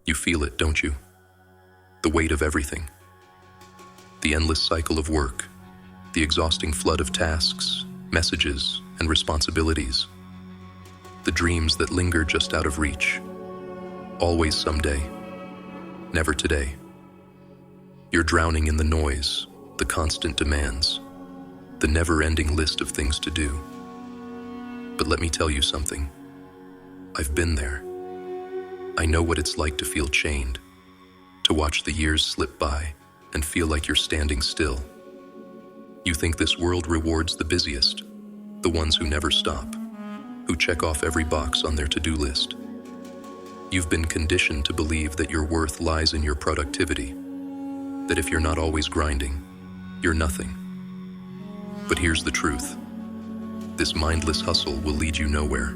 You feel it, don't you? The weight of everything. The endless cycle of work, the exhausting flood of tasks, messages, and responsibilities. The dreams that linger just out of reach. Always someday, never today. You're drowning in the noise, the constant demands, the never-ending list of things to do. But let me tell you something. I've been there. I know what it's like to feel chained, to watch the years slip by and feel like you're standing still. You think this world rewards the busiest, the ones who never stop, who check off every box on their to-do list. You've been conditioned to believe that your worth lies in your productivity, that if you're not always grinding, you're nothing. But here's the truth. This mindless hustle will lead you nowhere.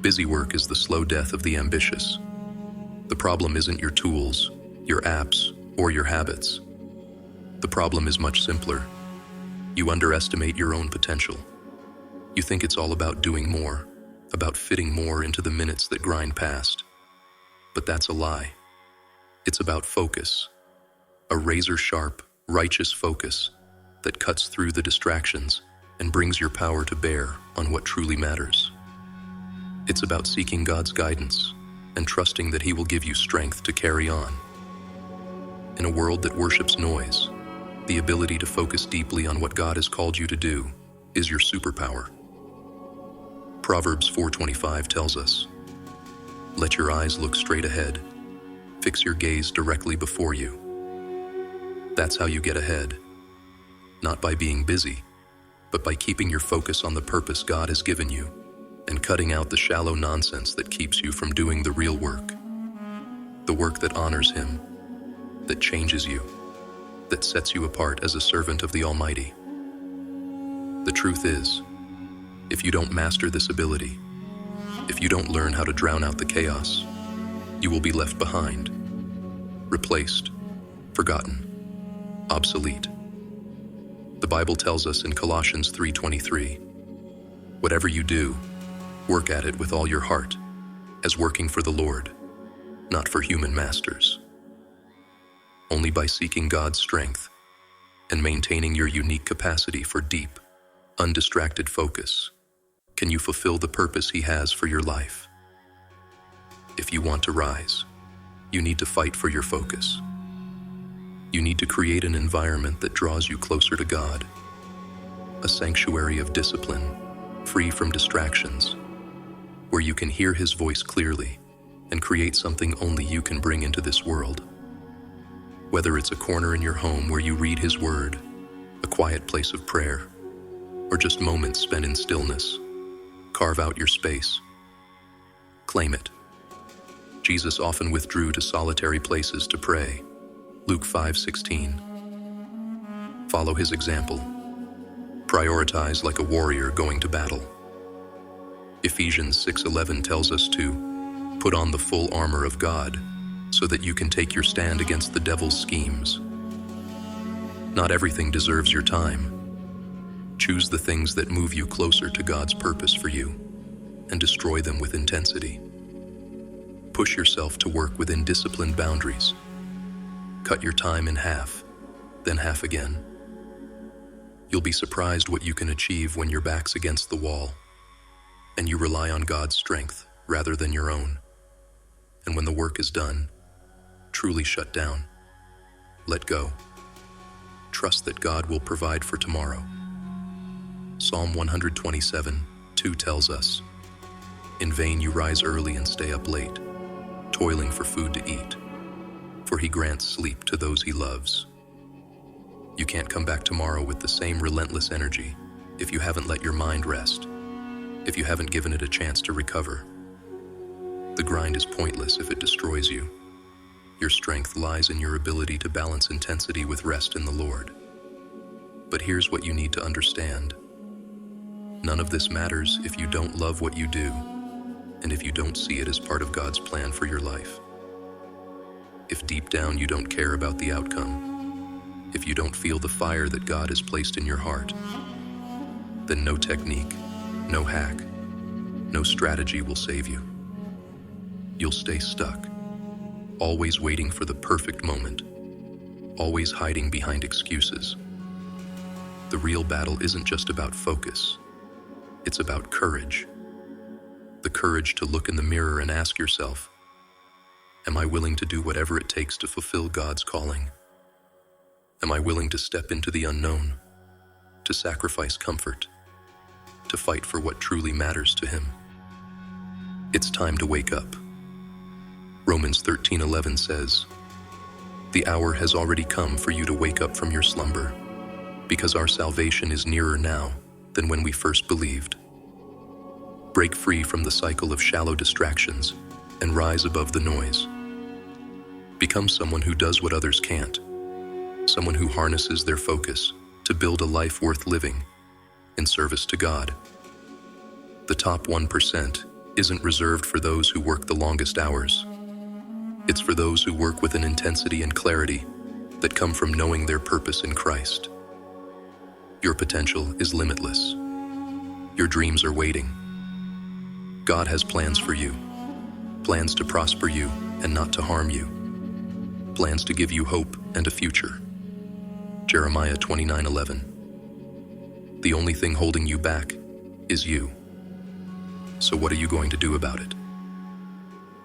Busy work is the slow death of the ambitious. The problem isn't your tools, your apps, or your habits. The problem is much simpler. You underestimate your own potential. You think it's all about doing more, about fitting more into the minutes that grind past. But that's a lie. It's about focus. A razor-sharp, righteous focus that cuts through the distractions and brings your power to bear on what truly matters. It's about seeking God's guidance and trusting that He will give you strength to carry on. In a world that worships noise, the ability to focus deeply on what God has called you to do is your superpower. Proverbs 4:25 tells us, "Let your eyes look straight ahead. Fix your gaze directly before you." That's how you get ahead. Not by being busy, but by keeping your focus on the purpose God has given you and cutting out the shallow nonsense that keeps you from doing the real work. The work that honors Him, that changes you, that sets you apart as a servant of the Almighty. The truth is, if you don't master this ability, if you don't learn how to drown out the chaos, you will be left behind, replaced, forgotten, obsolete. The Bible tells us in Colossians 3:23, "Whatever you do, work at it with all your heart, as working for the Lord, not for human masters." Only by seeking God's strength and maintaining your unique capacity for deep, undistracted focus can you fulfill the purpose He has for your life. If you want to rise, you need to fight for your focus. You need to create an environment that draws you closer to God, a sanctuary of discipline, free from distractions, where you can hear His voice clearly and create something only you can bring into this world. Whether it's a corner in your home where you read His Word, a quiet place of prayer, or just moments spent in stillness, carve out your space. Claim it. Jesus often withdrew to solitary places to pray. Luke 5:16. Follow His example. Prioritize like a warrior going to battle. Ephesians 6:11 tells us to put on the full armor of God so that you can take your stand against the devil's schemes. Not everything deserves your time. Choose the things that move you closer to God's purpose for you and destroy them with intensity. Push yourself to work within disciplined boundaries. Cut your time in half, then half again. You'll be surprised what you can achieve when your back's against the wall and you rely on God's strength rather than your own. And when the work is done, truly shut down. Let go. Trust that God will provide for tomorrow. Psalm 127:2 tells us, "In vain you rise early and stay up late, toiling for food to eat, for He grants sleep to those He loves." You can't come back tomorrow with the same relentless energy if you haven't let your mind rest, if you haven't given it a chance to recover. The grind is pointless if it destroys you. Your strength lies in your ability to balance intensity with rest in the Lord. But here's what you need to understand. None of this matters if you don't love what you do, and if you don't see it as part of God's plan for your life. If deep down you don't care about the outcome, if you don't feel the fire that God has placed in your heart, then no technique, no hack, no strategy will save you. You'll stay stuck, always waiting for the perfect moment, always hiding behind excuses. The real battle isn't just about focus, it's about courage. The courage to look in the mirror and ask yourself, am I willing to do whatever it takes to fulfill God's calling? Am I willing to step into the unknown, to sacrifice comfort, to fight for what truly matters to Him? It's time to wake up. Romans 13:11 says, "The hour has already come for you to wake up from your slumber, because our salvation is nearer now than when we first believed." Break free from the cycle of shallow distractions and rise above the noise. Become someone who does what others can't, someone who harnesses their focus to build a life worth living in service to God. The top 1% isn't reserved for those who work the longest hours. It's for those who work with an intensity and clarity that come from knowing their purpose in Christ. Your potential is limitless. Your dreams are waiting. God has plans for you, plans to prosper you and not to harm you, plans to give you hope and a future. Jeremiah 29:11. The only thing holding you back is you. So what are you going to do about it?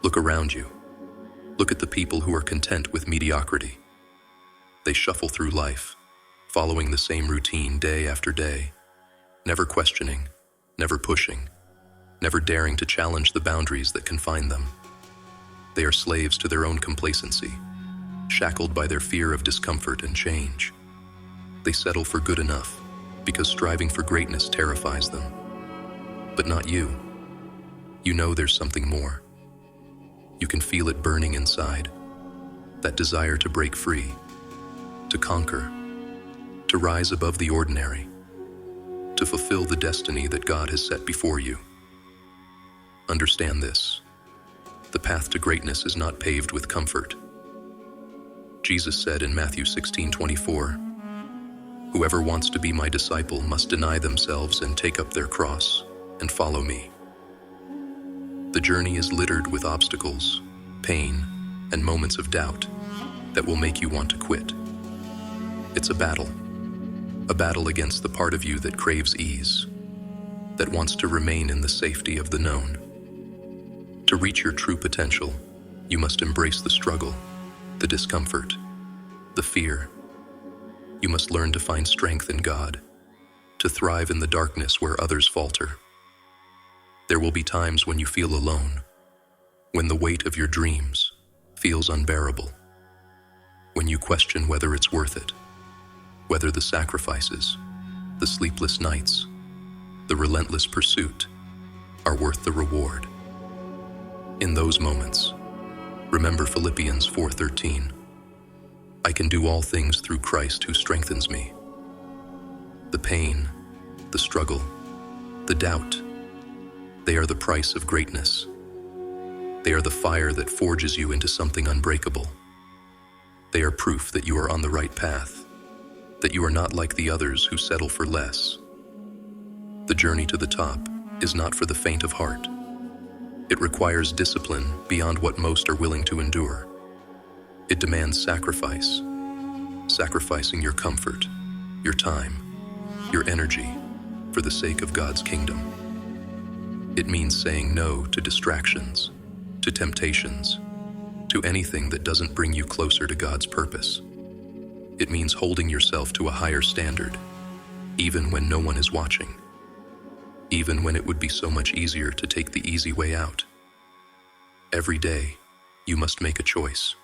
Look around you. Look at the people who are content with mediocrity. They shuffle through life, following the same routine day after day, never questioning, never pushing, never daring to challenge the boundaries that confine them. They are slaves to their own complacency, shackled by their fear of discomfort and change. They settle for good enough because striving for greatness terrifies them. But not you. You know there's something more. You can feel it burning inside, that desire to break free, to conquer, to rise above the ordinary, to fulfill the destiny that God has set before you. Understand this: the path to greatness is not paved with comfort. Jesus said in Matthew 16:24, "Whoever wants to be my disciple must deny themselves and take up their cross and follow me." The journey is littered with obstacles, pain, and moments of doubt that will make you want to quit. It's a battle against the part of you that craves ease, that wants to remain in the safety of the known. To reach your true potential, you must embrace the struggle, the discomfort, the fear. You must learn to find strength in God, to thrive in the darkness where others falter. There will be times when you feel alone, when the weight of your dreams feels unbearable, when you question whether it's worth it, whether the sacrifices, the sleepless nights, the relentless pursuit are worth the reward. In those moments, remember Philippians 4:13. I can do all things through Christ who strengthens me. The pain, the struggle, the doubt, they are the price of greatness. They are the fire that forges you into something unbreakable. They are proof that you are on the right path, that you are not like the others who settle for less. The journey to the top is not for the faint of heart. It requires discipline beyond what most are willing to endure. It demands sacrifice, sacrificing your comfort, your time, your energy for the sake of God's kingdom. It means saying no to distractions, to temptations, to anything that doesn't bring you closer to God's purpose. It means holding yourself to a higher standard, even when no one is watching, even when it would be so much easier to take the easy way out. Every day, you must make a choice.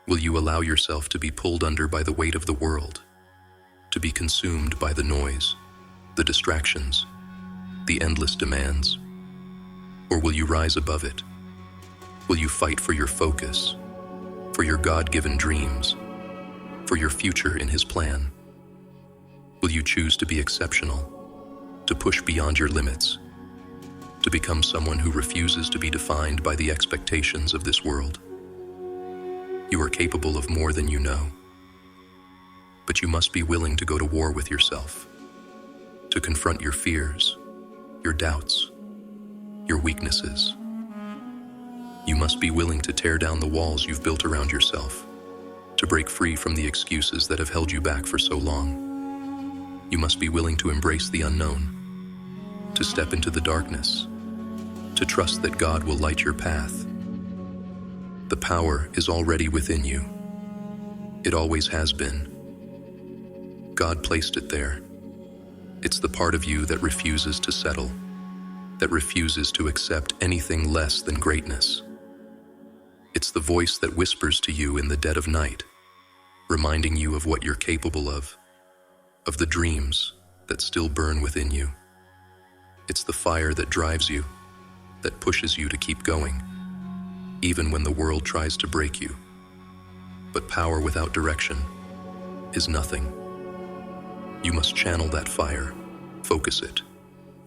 Will you allow yourself to be pulled under by the weight of the world, to be consumed by the noise, the distractions, the endless demands? Or will you rise above it? Will you fight for your focus, for your God-given dreams, for your future in His plan? Will you choose to be exceptional, to push beyond your limits, to become someone who refuses to be defined by the expectations of this world? You are capable of more than you know, but you must be willing to go to war with yourself, to confront your fears, your doubts, your weaknesses. You must be willing to tear down the walls you've built around yourself, to break free from the excuses that have held you back for so long. You must be willing to embrace the unknown, to step into the darkness, to trust that God will light your path. The power is already within you. It always has been. God placed it there. It's the part of you that refuses to settle, that refuses to accept anything less than greatness. It's the voice that whispers to you in the dead of night, reminding you of what you're capable of the dreams that still burn within you. It's the fire that drives you, that pushes you to keep going, even when the world tries to break you. But power without direction is nothing. You must channel that fire, focus it,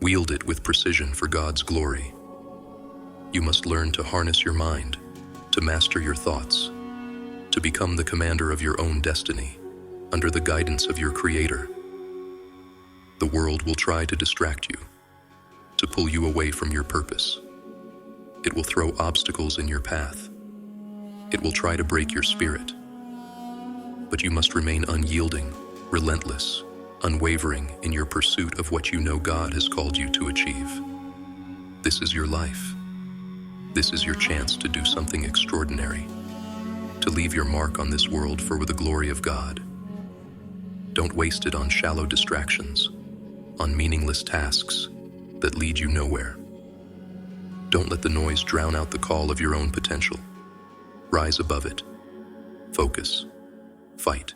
wield it with precision for God's glory. You must learn to harness your mind, to master your thoughts, to become the commander of your own destiny, under the guidance of your Creator. The world will try to distract you, to pull you away from your purpose. It will throw obstacles in your path. It will try to break your spirit. But you must remain unyielding, relentless, unwavering in your pursuit of what you know God has called you to achieve. This is your life. This is your chance to do something extraordinary, to leave your mark on this world for the glory of God. Don't waste it on shallow distractions, on meaningless tasks that lead you nowhere. Don't let the noise drown out the call of your own potential. Rise above it. Focus. Fight.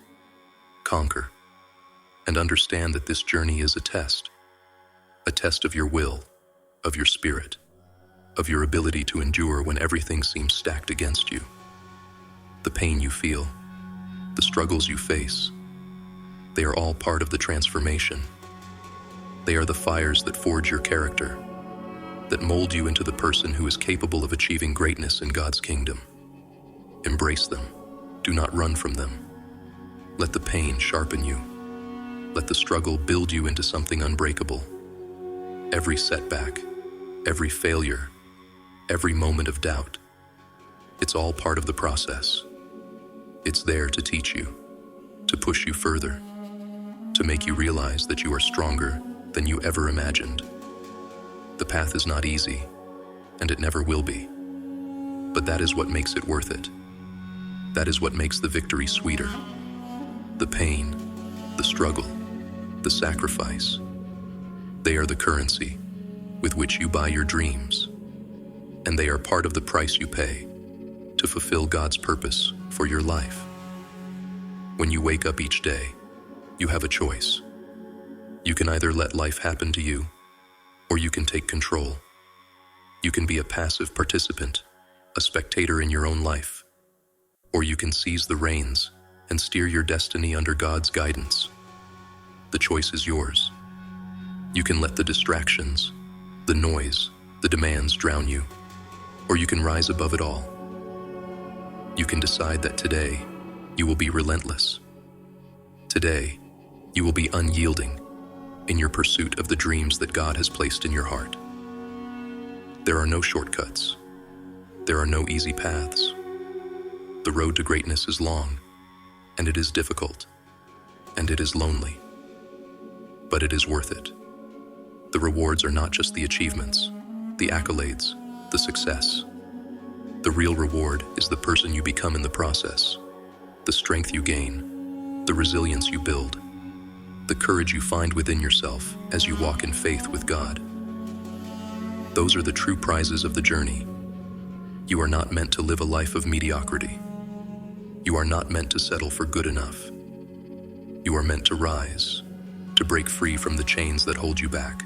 Conquer. And understand that this journey is a test of your will, of your spirit, of your ability to endure when everything seems stacked against you. The pain you feel, the struggles you face, they are all part of the transformation. They are the fires that forge your character, that mold you into the person who is capable of achieving greatness in God's kingdom. Embrace them. Do not run from them. Let the pain sharpen you. Let the struggle build you into something unbreakable. Every setback, every failure, every moment of doubt, it's all part of the process. It's there to teach you, to push you further, to make you realize that you are stronger than you ever imagined. The path is not easy, and it never will be. But that is what makes it worth it. That is what makes the victory sweeter. The pain, the struggle, the sacrifice, they are the currency with which you buy your dreams, and they are part of the price you pay to fulfill God's purpose for your life. When you wake up each day, you have a choice. You can either let life happen to you, or you can take control. You can be a passive participant, a spectator in your own life, or you can seize the reins and steer your destiny under God's guidance. The choice is yours. You can let the distractions, the noise, the demands drown you, or you can rise above it all. You can decide that today you will be relentless. Today, you will be unyielding in your pursuit of the dreams that God has placed in your heart. There are no shortcuts. There are no easy paths. The road to greatness is long, and it is difficult, and it is lonely. But it is worth it. The rewards are not just the achievements, the accolades, the success. The real reward is the person you become in the process, the strength you gain, the resilience you build, the courage you find within yourself as you walk in faith with God. Those are the true prizes of the journey. You are not meant to live a life of mediocrity. You are not meant to settle for good enough. You are meant to rise, to break free from the chains that hold you back,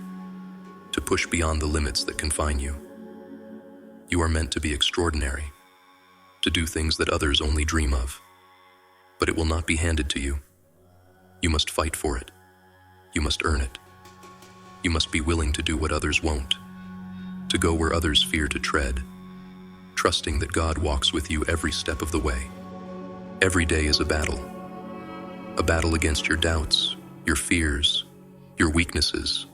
to push beyond the limits that confine you. You are meant to be extraordinary, to do things that others only dream of. But it will not be handed to you. You must fight for it. You must earn it. You must be willing to do what others won't, to go where others fear to tread, trusting that God walks with you every step of the way. Every day is a battle against your doubts, your fears, your weaknesses,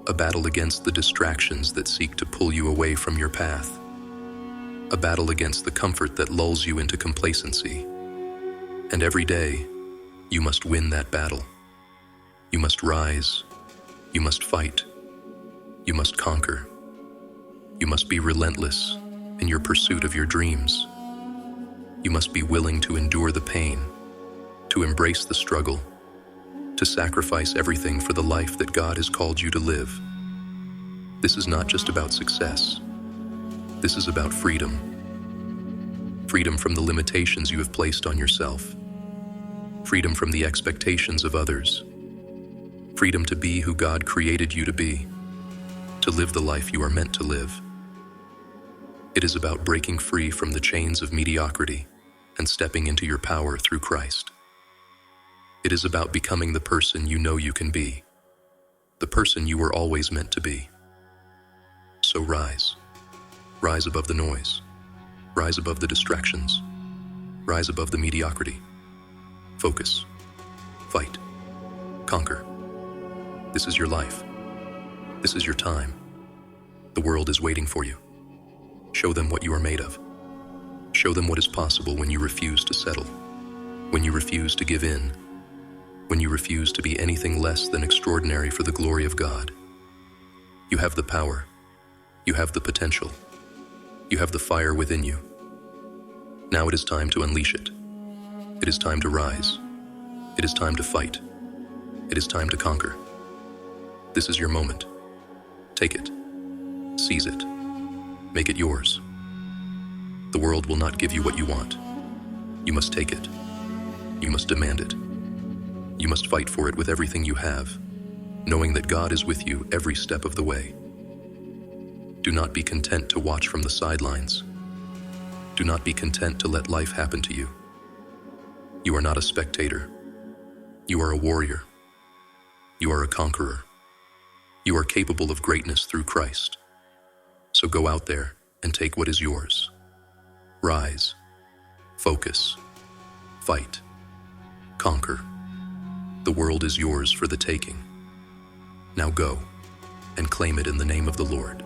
a battle against the distractions that seek to pull you away from your path. a battle against the comfort that lulls you into complacency. And every day, you must win that battle. You must rise. You must fight. You must conquer. You must be relentless in your pursuit of your dreams. You must be willing to endure the pain, to embrace the struggle, to sacrifice everything for the life that God has called you to live. This is not just about success. This is about freedom. Freedom from the limitations you have placed on yourself. Freedom from the expectations of others. Freedom to be who God created you to be, to live the life you are meant to live. It is about breaking free from the chains of mediocrity and stepping into your power through Christ. It is about becoming the person you know you can be, the person you were always meant to be. So rise. Rise above the noise. Rise above the distractions. Rise above the mediocrity. Focus. Fight. Conquer. This is your life. This is your time. The world is waiting for you. Show them what you are made of. Show them what is possible when you refuse to settle, when you refuse to give in, when you refuse to be anything less than extraordinary for the glory of God. You have the power. You have the potential. You have the fire within you. Now it is time to unleash it. It is time to rise. It is time to fight. It is time to conquer. This is your moment. Take it. Seize it. Make it yours. The world will not give you what you want. You must take it. You must demand it. You must fight for it with everything you have, knowing that God is with you every step of the way. Do not be content to watch from the sidelines. Do not be content to let life happen to you. You are not a spectator. You are a warrior. You are a conqueror. You are capable of greatness through Christ. So go out there and take what is yours. Rise. Focus. Fight. Conquer. The world is yours for the taking. Now go and claim it in the name of the Lord.